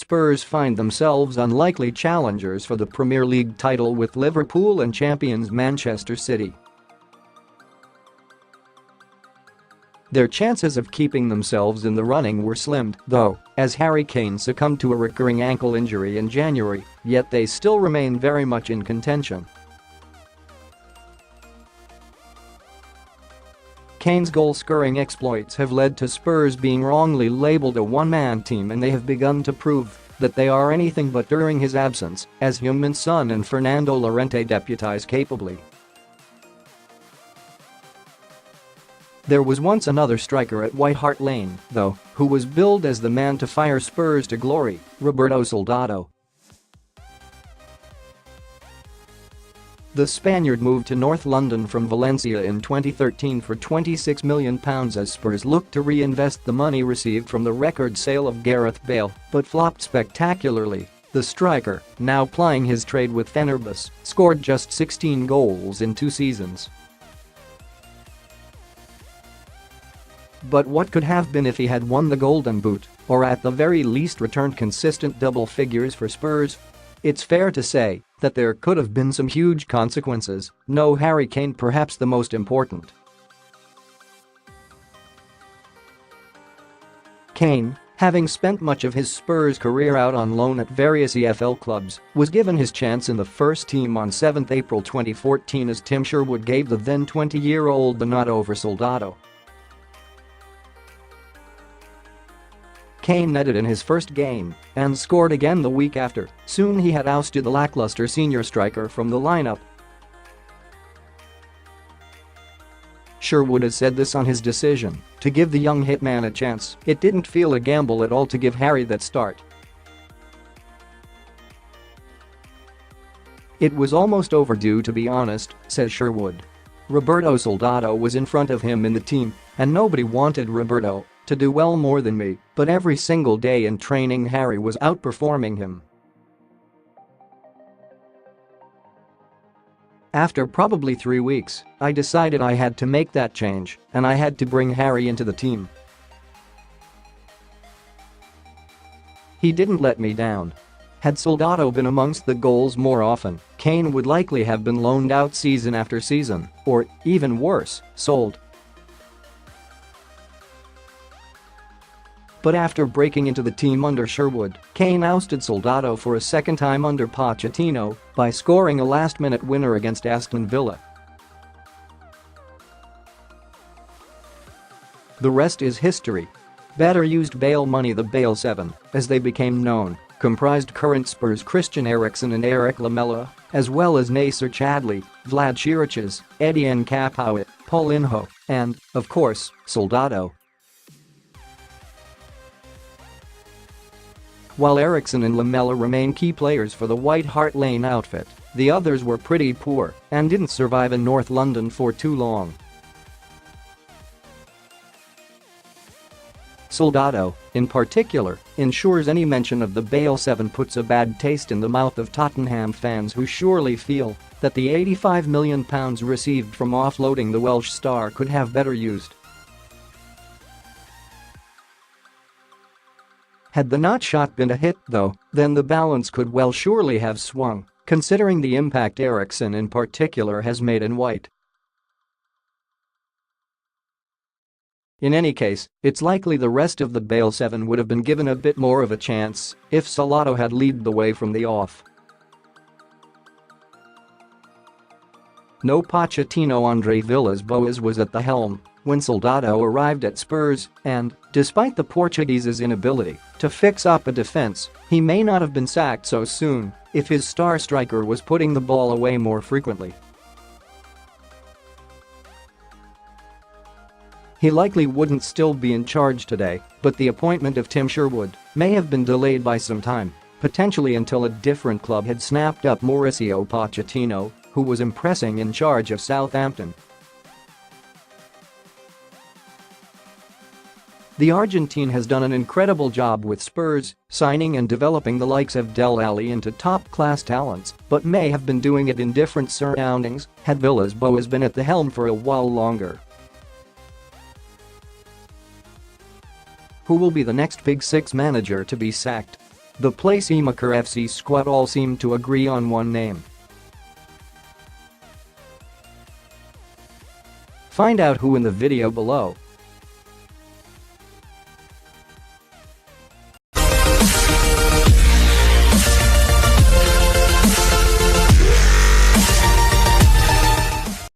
Spurs find themselves unlikely challengers for the Premier League title with Liverpool and champions Manchester City. Their chances of keeping themselves in the running were slimmed, though, as Harry Kane succumbed to a recurring ankle injury in January, yet they still remain very much in contention. Kane's goal-scoring exploits have led to Spurs being wrongly labelled a one-man team, and they have begun to prove that they are anything but during his absence, as Heung-min's son and Fernando Llorente deputise capably. There was once another striker at White Hart Lane, though, who was billed as the man to fire Spurs to glory, Roberto Soldado. The Spaniard moved to North London from Valencia in 2013 for £26 million as Spurs looked to reinvest the money received from the record sale of Gareth Bale, but flopped spectacularly. The striker, now plying his trade with Fenerbahce, scored just 16 goals in 2 seasons. But what could have been if he had won the Golden Boot, or at the very least returned consistent double figures for Spurs? It's fair to say that there could have been some huge consequences, no Harry Kane perhaps the most important. Kane, having spent much of his Spurs career out on loan at various EFL clubs, was given his chance in the first team on 7 April 2014 as Tim Sherwood gave the then 20-year-old the nod over Soldado. Kane netted in his first game and scored again the week after. Soon he had ousted the lacklustre senior striker from the lineup. Sherwood has said this on his decision to give the young hitman a chance. "It didn't feel a gamble at all to give Harry that start. It was almost overdue, to be honest," says Sherwood. Roberto Soldado was in front of him in the team, and nobody wanted Roberto to do well more than me, but every single day in training Harry was outperforming him. After probably 3 weeks, I decided I had to make that change, and I had to bring Harry into the team. He didn't let me down. Had Soldado been amongst the goals more often, Kane would likely have been loaned out season after season, or, even worse, sold. But after breaking into the team under Sherwood, Kane ousted Soldado for a second time under Pochettino by scoring a last-minute winner against Aston Villa. The rest is history. Better used Bale money. The Bale Seven, as they became known, comprised current Spurs Christian Eriksen and Eriksen and Lamela, as well as Nacer Chadli, Vlad Chiriches, Etienne Capoue, Paulinho, and, of course, Soldado. While Eriksen and Lamela remain key players for the White Hart Lane outfit, the others were pretty poor and didn't survive in North London for too long. Soldado, in particular, ensures any mention of the Bale Seven puts a bad taste in the mouth of Tottenham fans, who surely feel that the £85 million received from offloading the Welsh star could have better used. Had the not shot been a hit, though, then the balance could well surely have swung, considering the impact Eriksen in particular has made in white. In any case, it's likely the rest of the Bale Seven would have been given a bit more of a chance if Soldado had led the way from the off. No Pochettino. Andre Villas-Boas was at the helm when Soldado arrived at Spurs, and, despite the Portuguese's inability to fix up a defense, he may not have been sacked so soon if his star striker was putting the ball away more frequently. He likely wouldn't still be in charge today, but the appointment of Tim Sherwood may have been delayed by some time, potentially until a different club had snapped up Mauricio Pochettino, who was impressing in charge of Southampton. The Argentine has done an incredible job with Spurs, signing and developing the likes of Dele Alli into top-class talents, but may have been doing it in different surroundings had Villas-Boas been at the helm for a while longer. Who will be the next Big Six manager to be sacked? The Playmaker FC squad all seemed to agree on one name. Find out who in the video below.